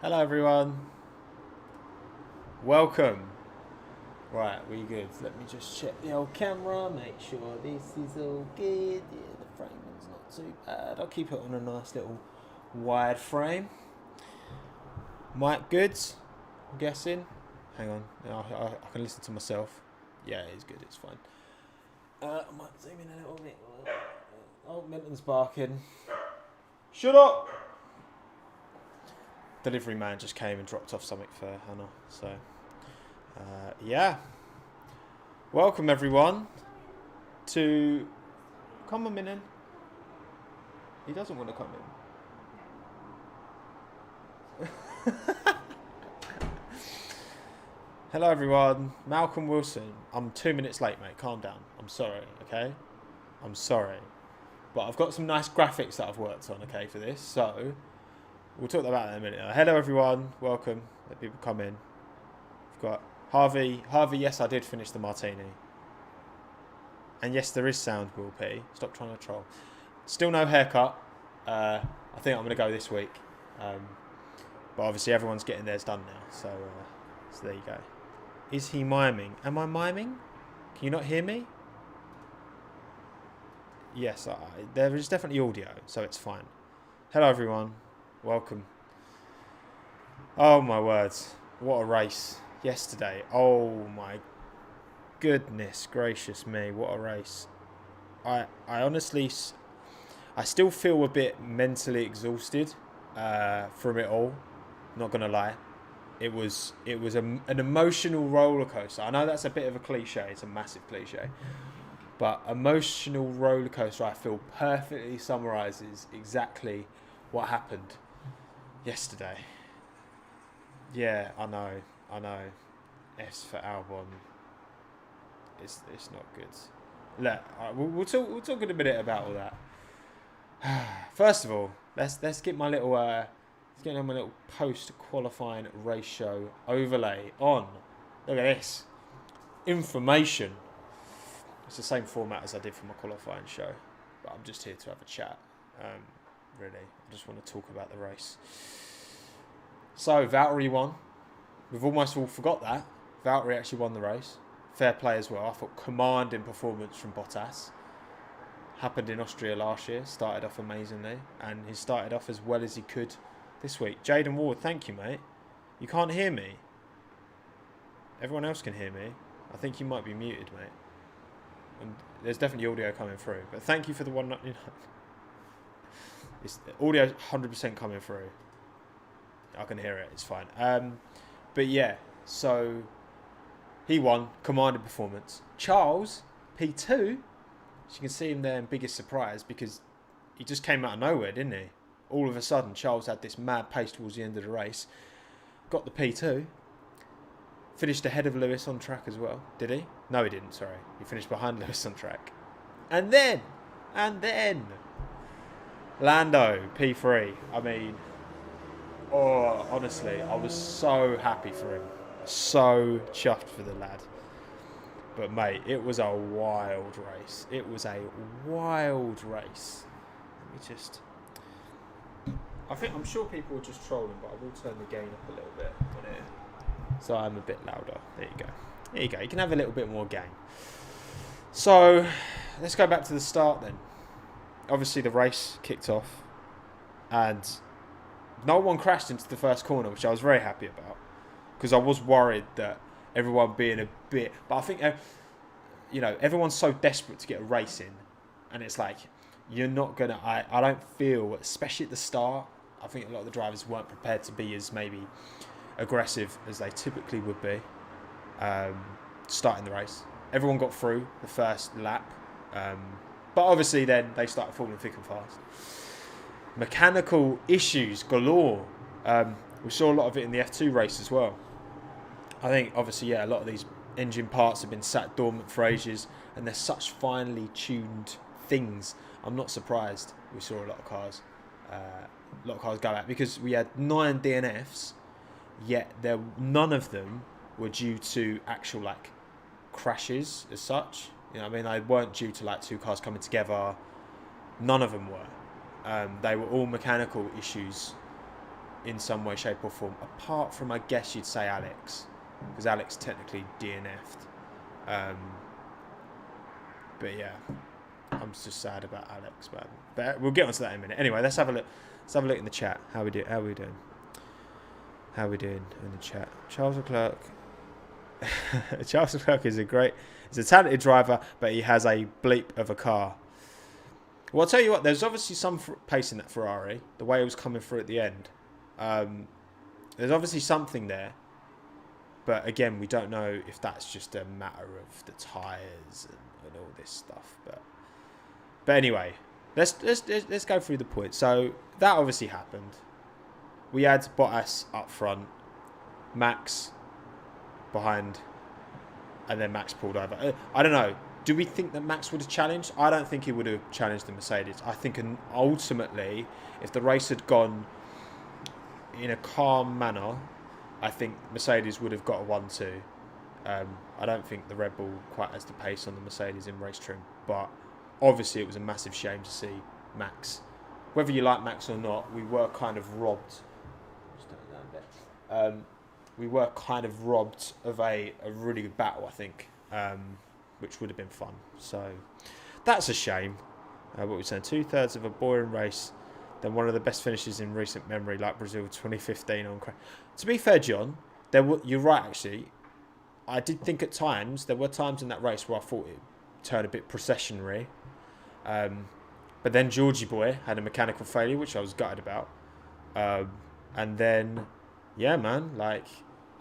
Hello everyone. Welcome. Right, we good. Let me just check the old camera, make sure this is all good. Yeah, the framing's not too bad. I'll keep it on a nice little wide frame. Mic goods, I'm guessing. Hang on, I can listen to myself. Yeah, it's good, it's fine. I might zoom in a little bit. Oh, Milton's barking. Shut up! Delivery man just came and dropped off something for Hannah. So, yeah. Welcome everyone to... Come on in. He doesn't want to come in. Hello everyone. Malcolm Wilson. I'm 2 minutes late, mate. Calm down. I'm sorry, okay? I'm sorry. But I've got some nice graphics that I've worked on, okay, for this. So... we'll talk about that in a minute. Hello, everyone. Welcome. Let people come in. We've got Harvey. Harvey, yes, I did finish the martini. And yes, there is sound, Will P. Stop trying to troll. Still no haircut. I think I'm going to go this week. But obviously, everyone's getting theirs done now. So there you go. Is he miming? Am I miming? Can you not hear me? Yes, there is definitely audio, so it's fine. Hello, everyone. Welcome. Oh my words. What a race yesterday. Oh my goodness gracious me. What a race. I honestly, I still feel a bit mentally exhausted from it all. Not going to lie. It was an emotional roller coaster. I know that's a bit of a cliche. It's a massive cliche. But emotional roller coaster, I feel, perfectly summarises exactly what happened yesterday. Yeah, I know. S for Albon. It's not good. Look, we'll talk in a minute about all that. First of all, let's get my little post qualifying race show overlay on. Look at this information. It's the same format as I did for my qualifying show, but I'm just here to have a chat. Really, I just want to talk about the race. So Valtteri won. We've almost all forgot that Valtteri actually won the race. Fair play as well. I thought commanding performance from Bottas. Happened in Austria last year. Started off amazingly, and he started off as well as he could this week. Jaden Ward, thank you, mate. You can't hear me. Everyone else can hear me. I think you might be muted, mate. And there's definitely audio coming through. But thank you for the one. It's audio 100% coming through. I can hear it. It's fine. But yeah, so he won. Commanding performance. Charles, P2. As you can see him there in biggest surprise because he just came out of nowhere, didn't he? All of a sudden, Charles had this mad pace towards the end of the race. Got the P2. Finished ahead of Lewis on track as well. Did he? No, he didn't. Sorry. He finished behind Lewis on track. And then... Lando, P3. I mean, honestly, I was so happy for him. So chuffed for the lad. But, mate, it was a wild race. It was a wild race. Let me just... I'm sure people were just trolling, but I will turn the gain up a little bit on here. So I'm a bit louder. There you go. There you go. You can have a little bit more gain. So, let's go back to the start then. Obviously, the race kicked off, and no one crashed into the first corner, which I was very happy about, because I was worried that everyone being a bit... But I think, everyone's so desperate to get a race in, and it's like, you're not going to... I don't feel, especially at the start, I think a lot of the drivers weren't prepared to be as maybe aggressive as they typically would be starting the race. Everyone got through the first lap. But obviously then they started falling thick and fast. Mechanical issues galore. We saw a lot of it in the F2 race as well. I think obviously, a lot of these engine parts have been sat dormant for ages, and they're such finely tuned things. I'm not surprised we saw a lot of cars go out, because we had 9 DNFs, yet none of them were due to actual crashes as such. They weren't due to 2 cars coming together. None of them were. They were all mechanical issues in some way, shape or form, apart from, I guess you'd say Alex, because Alex technically DNF'd. But yeah, I'm just sad about Alex, man. But we'll get onto that in a minute. Anyway, let's have a look. Let's have a look in the chat. How we doing? How we doing in the chat? Charles Leclerc. Charles Leclerc is he's a talented driver, but he has a bleep of a car. Well, I'll tell you what, there's obviously some pace in that Ferrari, the way it was coming through at the end. There's obviously something there, but again, we don't know if that's just a matter of the tyres and all this stuff. But anyway, let's go through the points. So that obviously happened. We had Bottas up front, Max behind, and then Max pulled over. I don't know. Do we think that Max would have challenged? I don't think he would have challenged the Mercedes. I think ultimately, if the race had gone in a calm manner, I think Mercedes would have got a 1-2. I don't think the Red Bull quite has the pace on the Mercedes in race trim. But obviously, it was a massive shame to see Max. Whether you like Max or not, we were kind of robbed. We were kind of robbed of a really good battle, I think. Which would have been fun. So that's a shame. What we're saying, 2/3 of a boring race, then one of the best finishes in recent memory, like Brazil 2015 on crash. To be fair, John, you're right actually. I did think at times, there were times in that race where I thought it turned a bit processionary. But then Georgie boy had a mechanical failure, which I was gutted about. And then, yeah, man, like,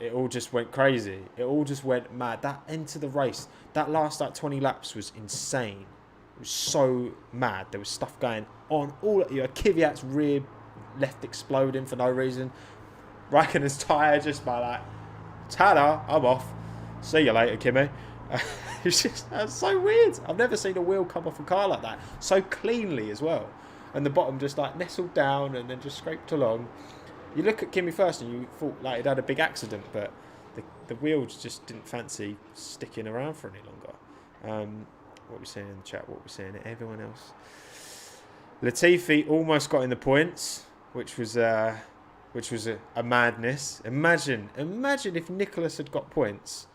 it all just went crazy. It all just went mad. That end to the race, that last 20 laps was insane. It was so mad. There was stuff going on. Kvyat's rear left exploding for no reason. Raikkonen's tyre just by like, ta-da, I'm off. See you later, Kimmy. That's so weird. I've never seen a wheel come off a car like that. So cleanly as well. And the bottom just like nestled down and then just scraped along. You look at Kimi first and you thought like it had a big accident, but the wheels just didn't fancy sticking around for any longer. What we're seeing in the chat, what we're seeing at everyone else. Latifi almost got in the points, which was a madness. Imagine if Nicholas had got points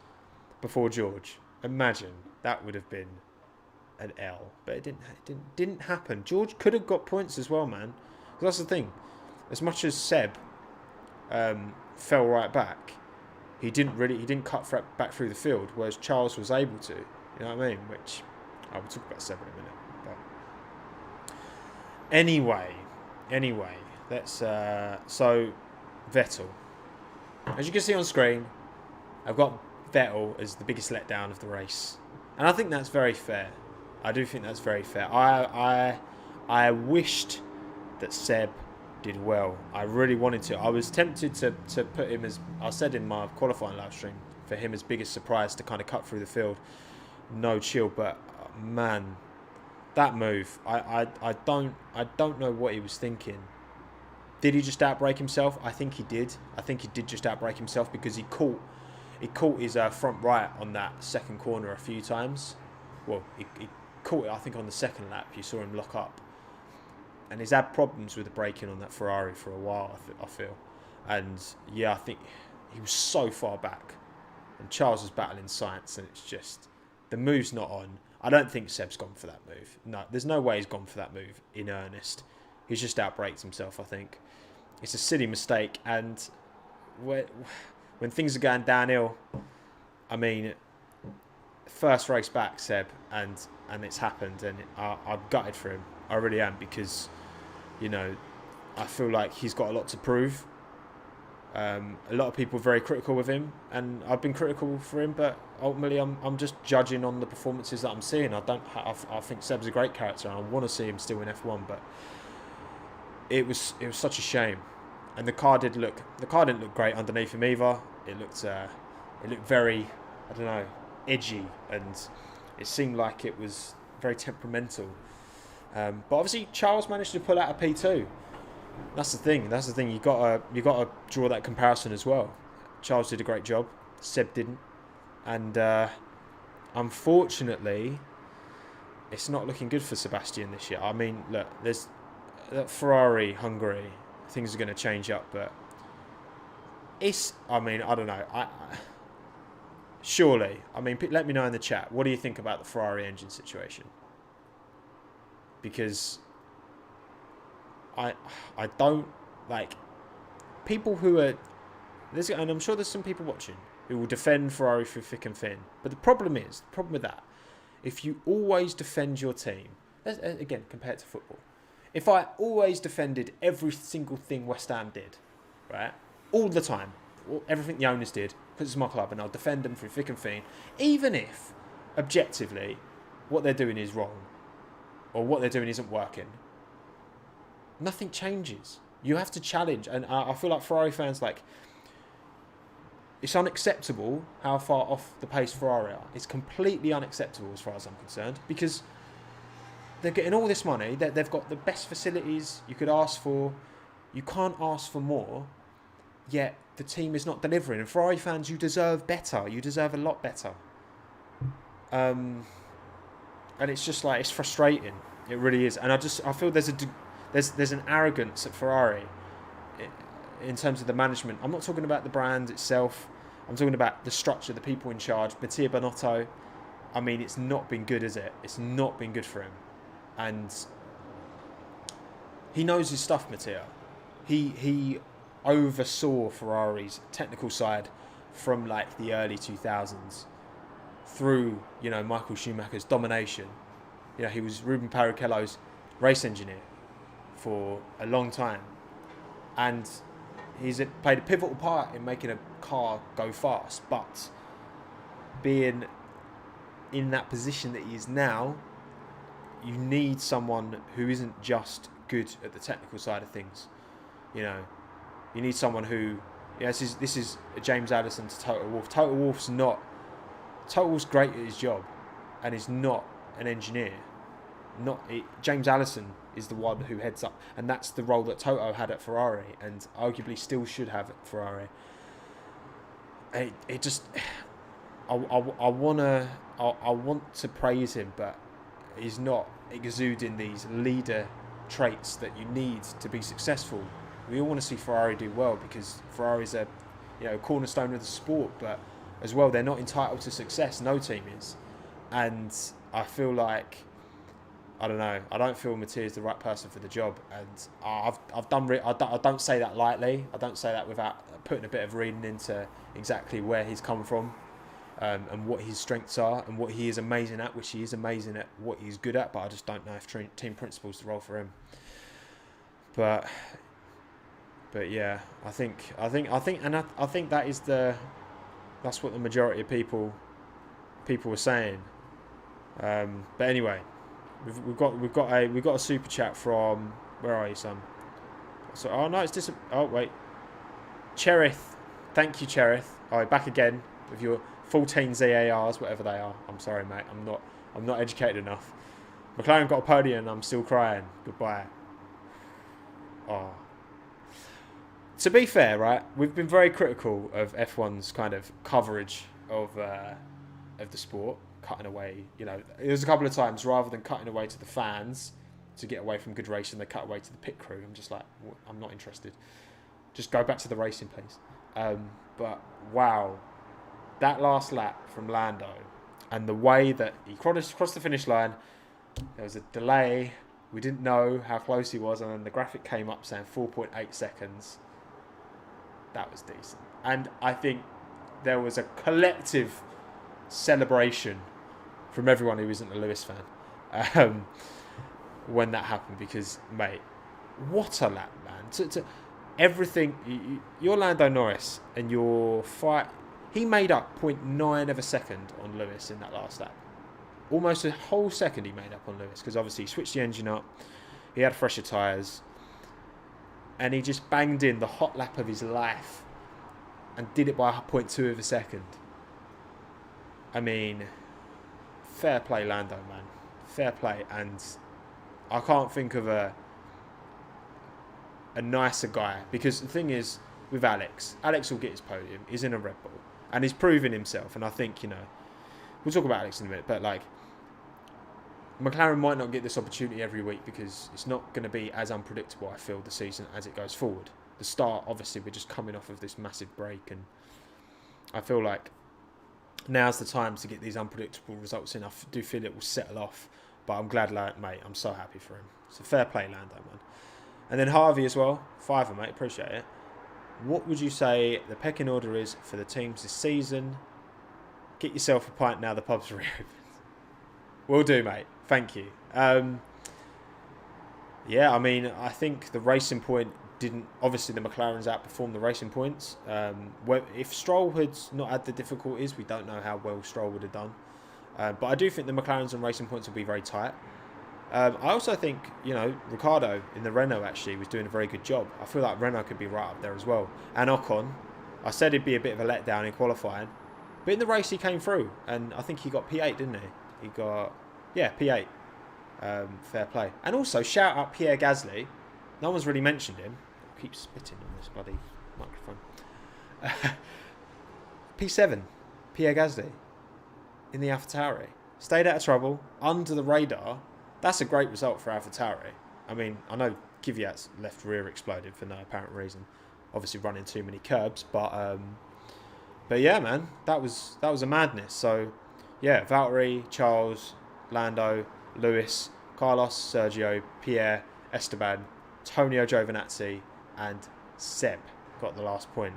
before George. Imagine that would have been an L, but it didn't happen. George could have got points as well, man. That's the thing. As much as Seb fell right back, he didn't cut back through the field, whereas Charles was able to. You know what I mean? Which I will talk about Seb in a minute. But anyway, let's so Vettel. As you can see on screen, I've got Vettel as the biggest letdown of the race, and I think that's very fair. I do think that's very fair. I wished that Seb did well. I really wanted to. I was tempted to put him as, I said in my qualifying live stream, for him as biggest surprise to kind of cut through the field. No chill, but man, that move, I don't know what he was thinking. Did he just outbrake himself? I think he did. I think he did just outbrake himself because he caught his front right on that second corner a few times. Well, he caught it, I think, on the second lap. You saw him lock up. And he's had problems with the braking on that Ferrari for a while, I feel. And, yeah, I think he was so far back. And Charles was battling science, and it's just, the move's not on. I don't think Seb's gone for that move. No, there's no way he's gone for that move in earnest. He's just outbraked himself, I think. It's a silly mistake. And when things are going downhill, I mean, first race back, Seb, and it's happened, and I'm gutted for him. I really am, because, you know, I feel like he's got a lot to prove. A lot of people are very critical of him, and I've been critical for him, but ultimately I'm just judging on the performances that I'm seeing. I think Seb's a great character, and I want to see him still in F1, but it was such a shame. And the car didn't look great underneath him either. It looked very, I don't know, edgy, and it seemed like it was very temperamental. But obviously Charles managed to pull out a P2. That's the thing. You gotta draw that comparison as well. Charles did a great job. Seb didn't, and unfortunately, it's not looking good for Sebastian this year. I mean, look, there's Ferrari Hungary things are going to change up. But I don't know. Surely, let me know in the chat. What do you think about the Ferrari engine situation? Because I don't like people who are, and I'm sure there's some people watching who will defend Ferrari through thick and thin. But the problem with that, if you always defend your team, again, compared to football, if I always defended every single thing West Ham did, right, all the time, everything the owners did, because it's my club, and I'll defend them through thick and thin, even if, objectively, what they're doing is wrong, or what they're doing isn't working, nothing changes. You have to challenge, and I feel like Ferrari fans, it's unacceptable how far off the pace Ferrari are. It's completely unacceptable as far as I'm concerned, because they're getting all this money, they've got the best facilities you could ask for, you can't ask for more, yet the team is not delivering. And Ferrari fans, you deserve better. You deserve a lot better. And it's just it's frustrating. It really is. And I feel there's an arrogance at Ferrari in terms of the management. I'm not talking about the brand itself. I'm talking about the structure, the people in charge. Mattia Binotto, it's not been good, is it? It's not been good for him. And he knows his stuff, Mattia. He oversaw Ferrari's technical side from the early 2000s through Michael Schumacher's domination. He was Ruben Barrichello's race engineer for a long time, and he's played a pivotal part in making a car go fast. But being in that position that he is now, you need someone who isn't just good at the technical side of things. You need someone who, this is James Allison to Toto Wolff. Toto Wolff's great at his job, and is not an engineer. James Allison is the one who heads up, and that's the role that Toto had at Ferrari, and arguably still should have at Ferrari. I want to praise him, but he's not exuding these leader traits that you need to be successful. We all want to see Ferrari do well, because Ferrari's a cornerstone of the sport, but as well, they're not entitled to success. No team is. And I feel I don't feel Mattia is the right person for the job. And I don't say that lightly. I don't say that without putting a bit of reading into exactly where he's come from, and what his strengths are, and what he is amazing at, which he is amazing at what he's good at. But I just don't know if team principle is the role for him. But yeah, I think that is that's what the majority of people were saying. But anyway, we've got a super chat from, where are you, son? So wait, Cherith, thank you, Cherith. All right, back again with your 14 ZARs, whatever they are. I'm sorry, mate. I'm not educated enough. McLaren got a podium, and I'm still crying. Goodbye. Oh. To be fair, right, we've been very critical of F1's kind of coverage of the sport, cutting away. It was a couple of times, rather than cutting away to the fans to get away from good racing, they cut away to the pit crew. I'm just I'm not interested. Just go back to the racing, please. But wow, that last lap from Lando, and the way that he crossed the finish line, there was a delay. We didn't know how close he was, and then the graphic came up saying 4.8 seconds. That was decent. And I think there was a collective celebration from everyone who isn't a Lewis fan when that happened, because, mate, what a lap, man. Everything, you're Lando Norris, and your fight, he made up 0.9 of a second on Lewis in that last lap. Almost a whole second he made up on Lewis, because obviously he switched the engine up, he had fresher tyres, and he just banged in the hot lap of his life and did it by 0.2 of a second. Fair play, Lando, man. Fair play. And I can't think of a nicer guy, because the thing is, with Alex will get his podium. He's in a Red Bull, and he's proven himself. And I think, we'll talk about Alex in a minute, but McLaren might not get this opportunity every week because it's not going to be as unpredictable, I feel, the season as it goes forward. The start, obviously, we're just coming off of this massive break, and I feel like now's the time to get these unpredictable results in. I do feel it will settle off, but I'm glad, mate. I'm so happy for him. It's a fair play, Lando, man. And then Harvey as well. 5, mate. Appreciate it. What would you say the pecking order is for the teams this season? Get yourself a pint now the pub's reopened. Will do, mate. Thank you. Yeah, I mean, I think the Racing Point didn't... Obviously, the McLarens outperformed the Racing Points. If Stroll had not had the difficulties, we don't know how well Stroll would have done. But I do think the McLarens and Racing Points will be very tight. I also think, Ricciardo in the Renault actually was doing a very good job. I feel like Renault could be right up there as well. And Ocon, I said it'd be a bit of a letdown in qualifying. But in the race, he came through. And I think he got P8, didn't he? He got, P8. Fair play. And also, shout out Pierre Gasly. No one's really mentioned him. I keep spitting on this bloody microphone. P7, Pierre Gasly. In the AlphaTauri. Stayed out of trouble. Under the radar. That's a great result for AlphaTauri. I mean, I know Kvyat's left rear exploded for no apparent reason. Obviously running too many curbs. But yeah, man. That was a madness. So, yeah, Valtteri, Charles, Lando, Lewis, Carlos, Sergio, Pierre, Esteban, Tonio Giovinazzi, and Seb got the last point.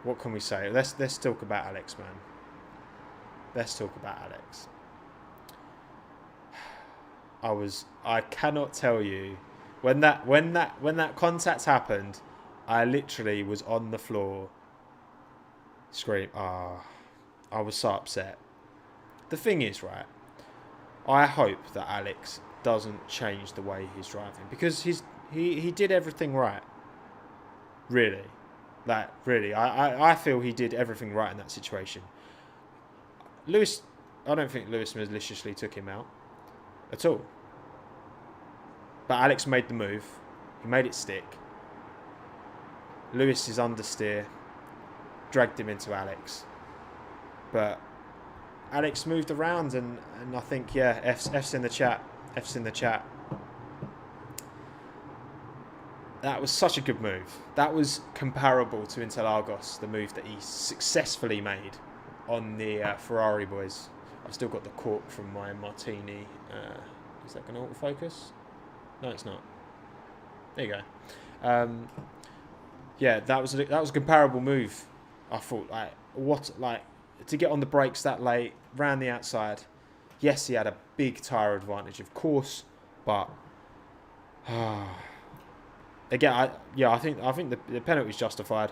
What can we say? Let's talk about Alex, man. Let's talk about Alex. I cannot tell you when that contact happened, I literally was on the floor screaming. I was so upset. The thing is, right, I hope that Alex doesn't change the way he's driving because he did everything right. Really. I feel he did everything right in that situation. Lewis, I don't think Lewis maliciously took him out at all. But Alex made the move. He made it stick. Lewis's understeer dragged him into Alex. But Alex moved around and I think, F's in the chat. F's in the chat. That was such a good move. That was comparable to Interlagos, the move that he successfully made on the Ferrari boys. I've still got the cork from my martini. Is that going to autofocus? No, it's not. There you go. That was a comparable move. I thought, to get on the brakes that late, round the outside. Yes, he had a big tyre advantage, of course, but again, I think the penalty is justified.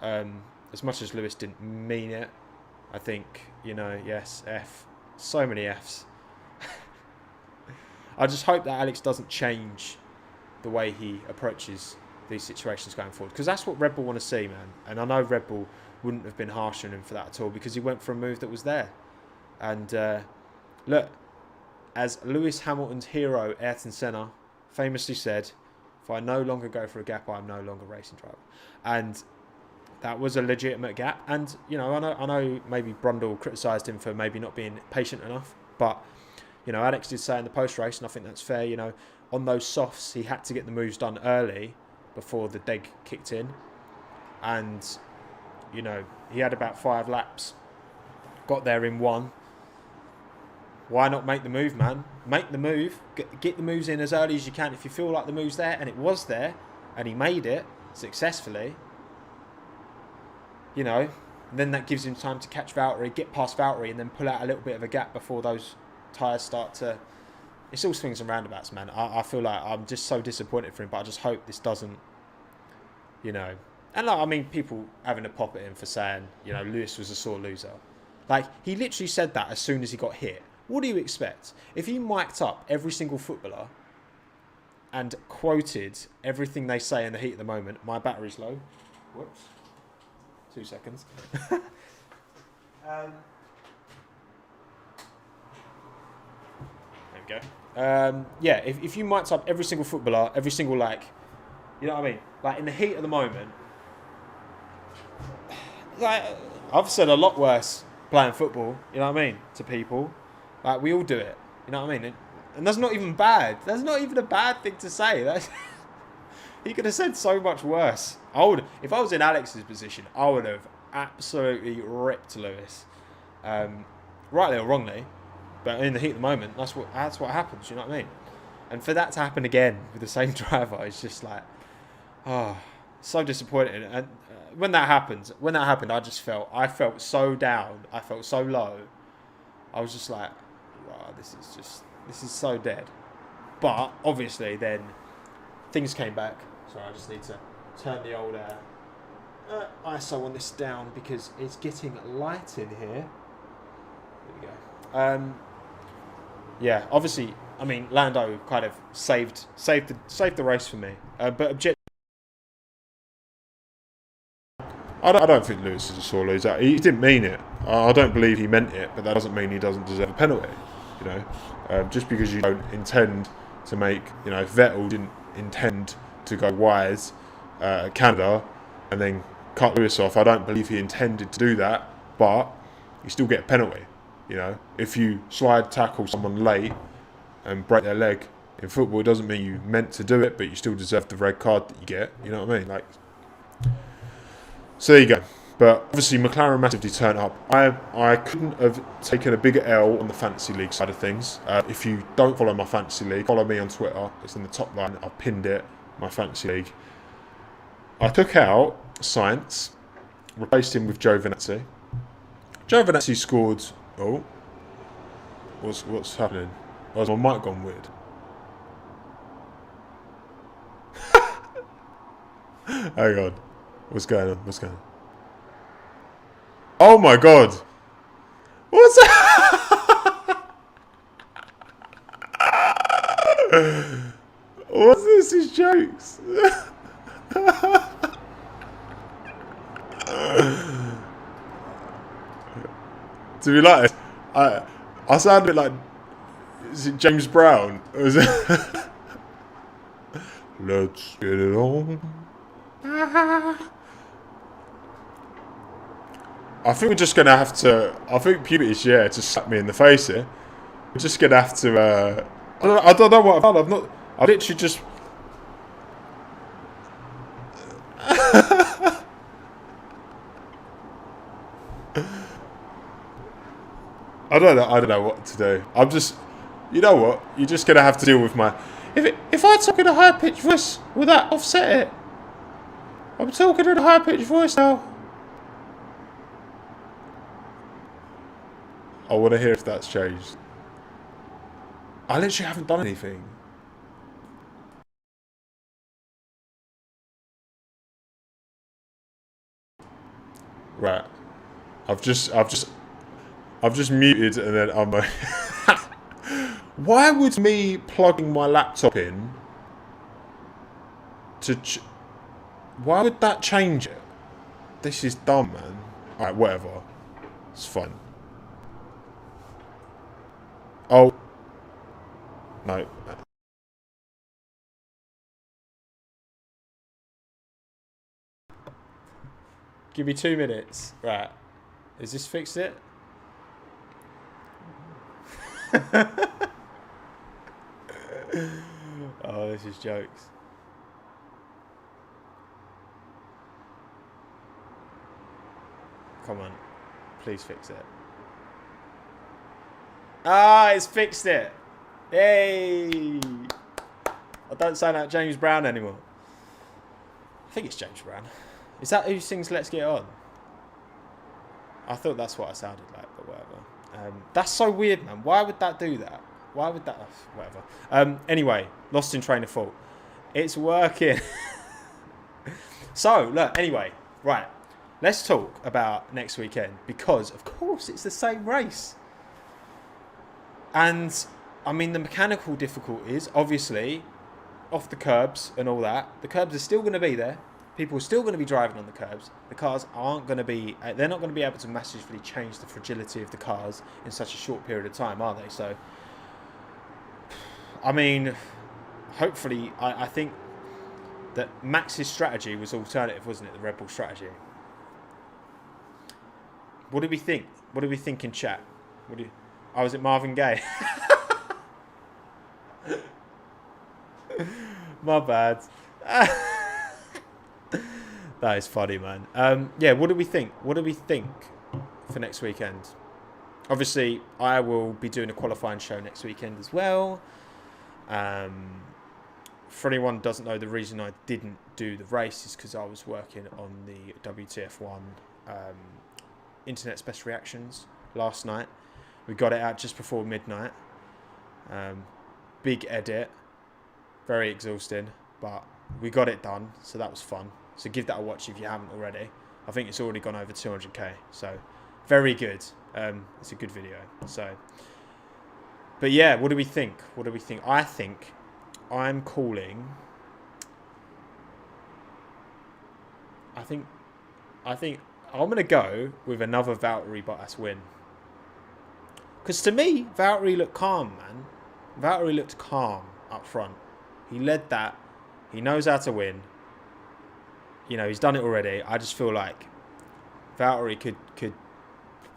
As much as Lewis didn't mean it, I think yes, F. So many Fs. I just hope that Alex doesn't change the way he approaches these situations going forward, because that's what Red Bull want to see, man. And I know Red Bull wouldn't have been harsh on him for that at all because he went for a move that was there. And look, as Lewis Hamilton's hero Ayrton Senna famously said, "If I no longer go for a gap, I'm no longer a racing driver." And that was a legitimate gap. And I know maybe Brundle criticised him for maybe not being patient enough, but Alex did say in the post race, and I think that's fair. On those softs, he had to get the moves done early before the deg kicked in, and he had about 5 laps, got there in 1. Why not make the move, man? Make the move, get the moves in as early as you can if you feel like the move's there, and it was there, and he made it successfully. Then that gives him time to catch Valtteri, get past Valtteri, and then pull out a little bit of a gap before those tyres start to... It's all swings and roundabouts, man. I feel like I'm just so disappointed for him, but I just hope this doesn't, And people having a pop at him for saying, Lewis was a sore loser. He literally said that as soon as he got hit. What do you expect? If you mic'd up every single footballer and quoted everything they say in the heat of the moment, my battery's low. Whoops. 2 seconds. There we go. If you mic'd up every single footballer, every single you know what I mean? In the heat of the moment, I've said a lot worse playing football, you know what I mean, to people. Like, we all do it. You know what I mean? And that's not even bad. That's not even a bad thing to say. He could have said so much worse. If I was in Alex's position, I would have absolutely ripped Lewis. Rightly or wrongly, but in the heat of the moment, that's what happens. You know what I mean? And for that to happen again with the same driver, it's just like, so disappointing. And when that happened, I felt so down. I felt so low. I was just like, wow, this is so dead. But obviously, then things came back. Sorry, I just need to turn the old ISO on this down because it's getting light in here. There we go. Yeah, obviously, I mean, Lando kind of saved the race for me. But I don't think Lewis is a sore loser. He didn't mean it. I don't believe he meant it, but that doesn't mean he doesn't deserve a penalty. You know, just because you don't intend to make, you know, Vettel didn't intend to go wide at Canada and then cut Lewis off. I don't believe he intended to do that, but you still get a penalty. You know, if you slide tackle someone late and break their leg in football, it doesn't mean you meant to do it, but you still deserve the red card that you get. You know what I mean? Like, so there you go. But obviously McLaren massively turned up. I couldn't have taken a bigger L on the Fantasy League side of things. If you don't follow my Fantasy League, follow me on Twitter. It's in the top line. I've pinned it, my Fantasy League. I took out Sainz, replaced him with Giovinazzi. Giovinazzi scored... Oh. What's happening? Oh, has my mic gone weird? Hang on. What's going on? Oh my god! What's that? What's this? These jokes? To be like, I sound a bit like, is it James Brown? Or is it? Let's get it on. I think we're just going to have to... I think puberty's, to slap me in the face here. We're just going to have to... I don't know what I've done. I literally just... I don't know what to do. I'm just... You know what? You're just going to have to deal with my... If I talk in a high-pitched voice, will that offset it? I'm talking in a high-pitched voice now. I want to hear if that's changed. I literally haven't done anything. Right. I've just muted and then I'm like... Why would me plugging my laptop in to... Why would that change it? This is dumb, man. Alright, whatever. It's fun. Oh. No. give me 2 minutes. Right. Has this fixed it? Oh, this is jokes. Come on. Please fix it. Ah, it's fixed it. Yay. I don't sound like James Brown anymore. I think it's James Brown. Is that who sings Let's Get On? I thought that's what I sounded like, but whatever. That's so weird, man. Why would that do that? Why would that... whatever. Anyway, lost in train of thought. It's working. So, look, anyway. Right. Let's talk about next weekend. Because, of course, it's the same race. And, I mean, the mechanical difficulties, obviously, off the curbs and all that. The curbs are still going to be there. People are still going to be driving on the curbs. The cars aren't going to be... They're not going to be able to massively change the fragility of the cars in such a short period of time, are they? So... I mean, hopefully, I think that Max's strategy was alternative, wasn't it? The Red Bull strategy. What do we think? What do we think in chat? Oh, was it Marvin Gaye? My bad. That is funny, man. Yeah, what do we think? What do we think for next weekend? Obviously, I will be doing a qualifying show next weekend as well. For anyone who doesn't know, the reason I didn't do the race is because I was working on the WTF1 Internet Special Reactions last night. We got it out just before midnight. Big edit. Very exhausting, but we got it done, so that was fun. So give that a watch if you haven't already. I think it's already gone over 200k, so very good. It's a good video. So, but yeah, what do we think? What do we think? I think I'm calling. I think I'm gonna go with another Valtteri Bottas win. Because to me, Valtteri looked calm, man. Valtteri looked calm up front. He led that. He knows how to win. You know, he's done it already. I just feel like Valtteri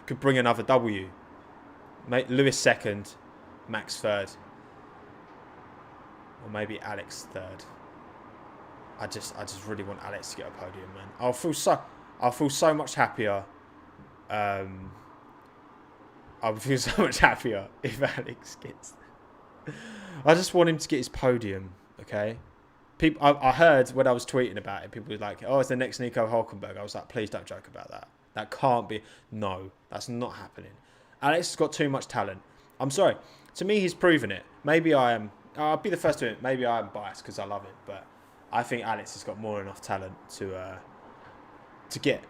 could bring another W. Make Lewis second, Max third, or maybe Alex third. I just really want Alex to get a podium, man. I'll feel so much happier. I would feel so much happier if Alex gets. I just want him to get his podium. Okay. People, I heard when I was tweeting about it, people were like, "Oh, it's the next Nico Hulkenberg." I was like, "Please don't joke about that. That can't be. No, that's not happening." Alex has got too much talent. I'm sorry. To me, he's proven it. Maybe I am. I'll be the first to admit. Maybe I am biased because I love it, but I think Alex has got more than enough talent to get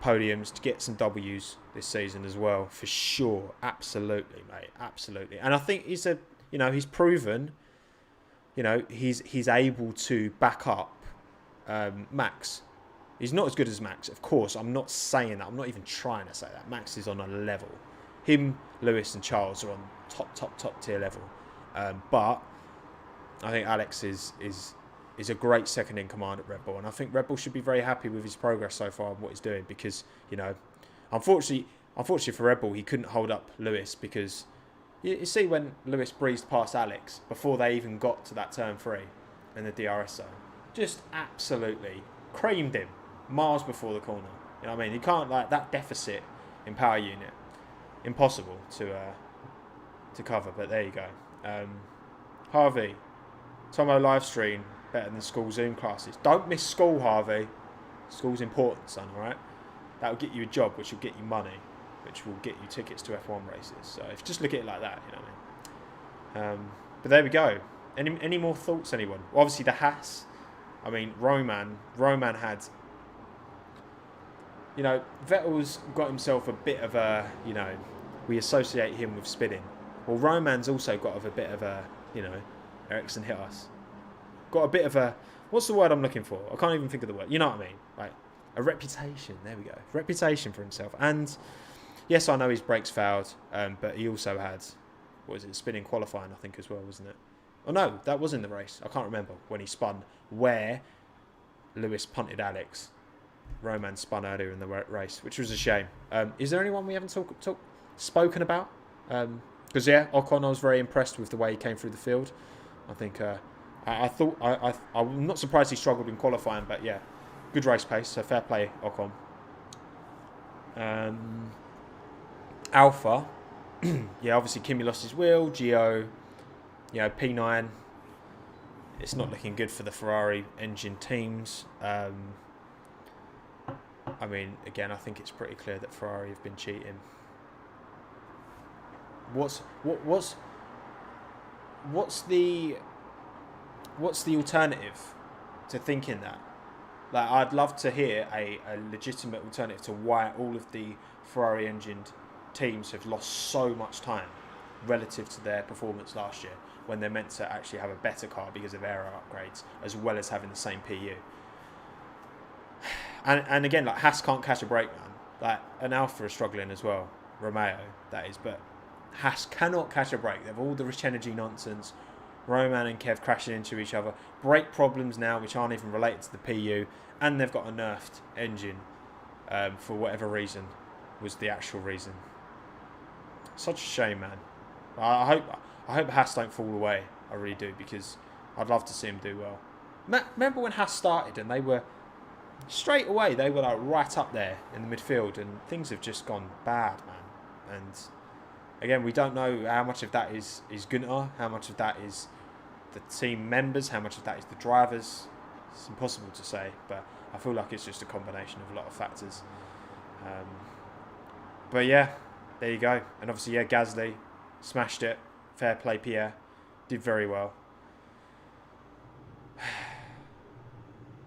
podiums, to get some W's this season as well, for sure. Absolutely, mate. Absolutely. And I think he's proven. You know, he's able to back up Max. He's not as good as Max, of course. I'm not saying that. I'm not even trying to say that. Max is on a level. Him, Lewis, and Charles are on top tier level. But I think Alex is a great second in command at Red Bull, and I think Red Bull should be very happy with his progress so far and what he's doing, because, you know, unfortunately for Red Bull, he couldn't hold up Lewis, because you see when Lewis breezed past Alex before they even got to that turn 3 in the DRS zone, just absolutely creamed him miles before the corner. You know what I mean? You can't, like, that deficit in power unit, impossible to cover. But there you go. Harvey, Tommo live stream better than school Zoom classes. Don't miss school, Harvey. School's important, son. All right, that will get you a job, which will get you money, which will get you tickets to F1 races. So if you just look at it like that, you know what I mean. But there we go. Any more thoughts, anyone? Well, obviously the Haas. I mean, Roman had, you know, Vettel's got himself a bit of a, you know, we associate him with spinning. Well, Roman's also got a bit of a, you know, Ericsson hit us. Got a bit of a, what's the word I'm looking for? I can't even think of the word. You know what I mean? Like, a reputation. There we go. Reputation for himself. And yes, I know his brakes failed, but he also had, what was it, spinning qualifying, I think, as well, wasn't it? Oh, no, that was in the race. I can't remember when he spun, where Lewis punted Alex. Roman spun earlier in the race, which was a shame. Is there anyone we haven't spoken about? Because, yeah, Ocon, I was very impressed with the way he came through the field. I think, I'm not surprised he struggled in qualifying, but, yeah, good race pace, so fair play, Ocon. Alpha, yeah, obviously Kimi lost his wheel. Gio, you know, P9. It's not looking good for the Ferrari engine teams. I mean, again, I think it's pretty clear that Ferrari have been cheating. What's the alternative to thinking that? Like, I'd love to hear a legitimate alternative to why all of the Ferrari engined teams have lost so much time relative to their performance last year, when they're meant to actually have a better car because of aero upgrades, as well as having the same PU. And again, like, Haas can't catch a break, man. Like, and Alpha is struggling as well. Romeo, that is. But Haas cannot catch a break. They have all the rich energy nonsense. Roman and Kev crashing into each other. Brake problems now, which aren't even related to the PU. And they've got a nerfed engine for whatever reason was the actual reason. Such a shame, man. I hope Haas don't fall away. I really do, because I'd love to see him do well. Remember when Haas started and they were straight away, they were like right up there in the midfield, and things have just gone bad, man. And again, we don't know how much of that is Gunter, how much of that is the team members, how much of that is the drivers. It's impossible to say, but I feel like it's just a combination of a lot of factors. But yeah, there you go. And obviously, yeah, Gasly smashed it. Fair play, Pierre. Did very well.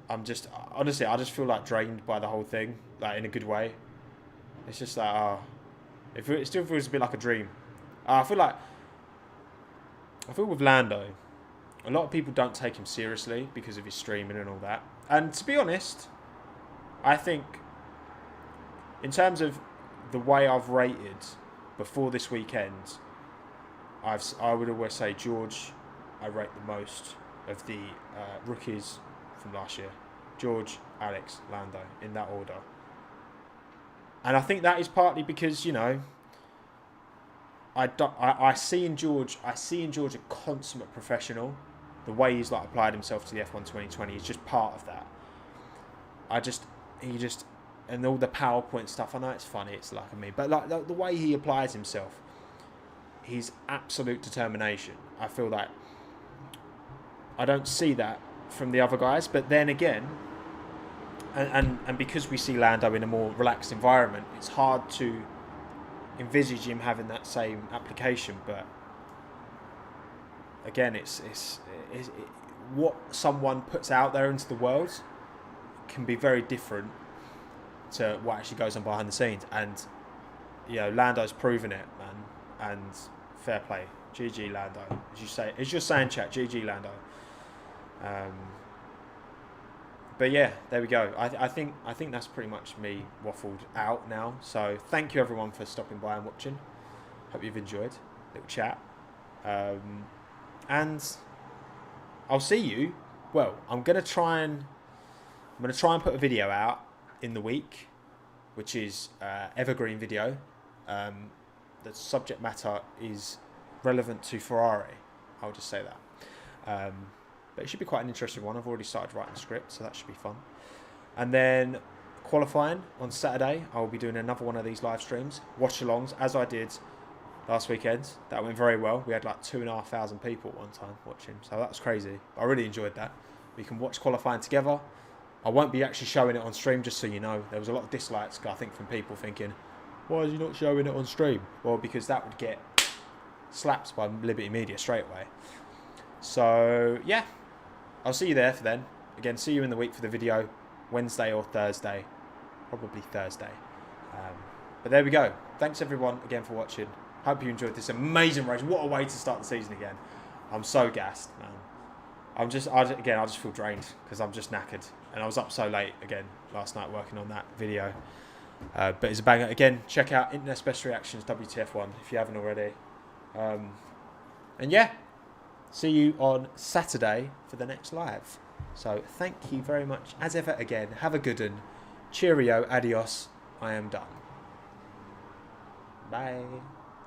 Honestly, I just feel like drained by the whole thing, like in a good way. It's just like, it still feels a bit like a dream. I feel with Lando, a lot of people don't take him seriously because of his streaming and all that. And to be honest, I think in terms of the way I've rated before this weekend, I would always say George, I rate the most of the rookies from last year. George, Alex, Lando, in that order. And I think that is partly because, you know, I see in George a consummate professional. The way he's like applied himself to the F1 2020 is just part of that. And all the PowerPoint stuff, I know it's funny, it's like me, but like the way he applies himself, his absolute determination, I feel like I don't see that from the other guys. But then again, and because we see Lando in a more relaxed environment, it's hard to envisage him having that same application. But again, it's what someone puts out there into the world can be very different to what actually goes on behind the scenes. And you know, Lando's proven it, man. And fair play, GG Lando, as you're saying, chat, GG Lando. But yeah, there we go. I think that's pretty much me waffled out now. So thank you everyone for stopping by and watching. Hope you've enjoyed little chat. And I'll see you. Well, I'm gonna try and put a video out in the week, which is evergreen video. The subject matter is relevant to Ferrari. I'll just say that. But it should be quite an interesting one. I've already started writing the script, so that should be fun. And then qualifying on Saturday, I'll be doing another one of these live streams, watch-alongs, as I did last weekend. That went very well. We had like 2,500 people at one time watching, so that was crazy. I really enjoyed that. We can watch qualifying together. I won't be actually showing it on stream, just so you know. There was a lot of dislikes, I think, from people thinking, why is he not showing it on stream? Well, because that would get slapped by Liberty Media straight away. So, yeah. I'll see you there for then. Again, see you in the week for the video. Wednesday or Thursday. Probably Thursday. But there we go. Thanks everyone again for watching. Hope you enjoyed this amazing race. What a way to start the season again. I'm so gassed, man. I just feel drained because I'm just knackered. And I was up so late again last night working on that video. But it's a banger. Again, check out Internet's Best Reactions WTF1 if you haven't already. And yeah, see you on Saturday for the next live. So thank you very much as ever again. Have a good one. Cheerio, adios. I am done. Bye.